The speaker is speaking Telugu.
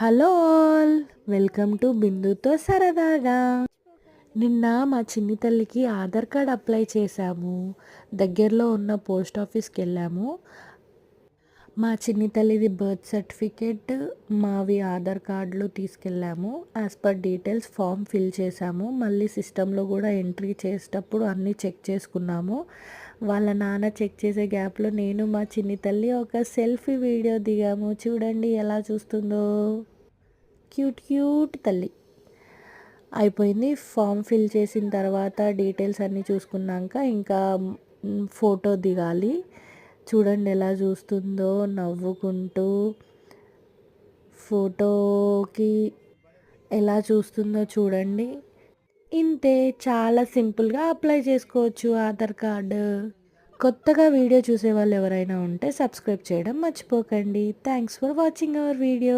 హలో ఆల్ వెల్కమ్ టు బిందుతో సరదాగా. నిన్న మా చిన్ని తల్లికి ఆధార్ కార్డ్ అప్లై చేశాము. దగ్గరలో ఉన్న పోస్ట్ ఆఫీస్కి వెళ్ళాము. మా చిన్ని తల్లిది బర్త్ సర్టిఫికేట్, మావి ఆధార్ కార్డులు తీసుకెళ్ళాము. As per details form fill చేశాము. మళ్ళీ సిస్టంలో కూడా ఎంట్రీ చేసేటప్పుడు అన్నీ చెక్ చేసుకున్నాము. వాళ్ళ నాన్న చెక్ చేసే గ్యాప్లో నేను మా చిన్ని తల్లి ఒక సెల్ఫీ వీడియో దిగాము. చూడండి ఎలా చూస్తుందో. క్యూట్ క్యూట్ తల్లి. అయిపోయింది. ఫామ్ ఫిల్ చేసిన తర్వాత డీటెయిల్స్ అన్నీ చూసుకున్నాక ఇంకా ఫోటో దిగాలి. చూడండి ఎలా చూస్తుందో నవ్వుకుంటూ. ఫోటోకి ఎలా చూస్తుందో చూడండి. ఇంతే, చాలా సింపుల్గా అప్లై చేసుకోవచ్చు ఆధార్ కార్డు. కొత్తగా వీడియో చూసే వాళ్ళు ఎవరైనా ఉంటే సబ్స్క్రైబ్ చేయడం మర్చిపోకండి. Thanks for watching our video.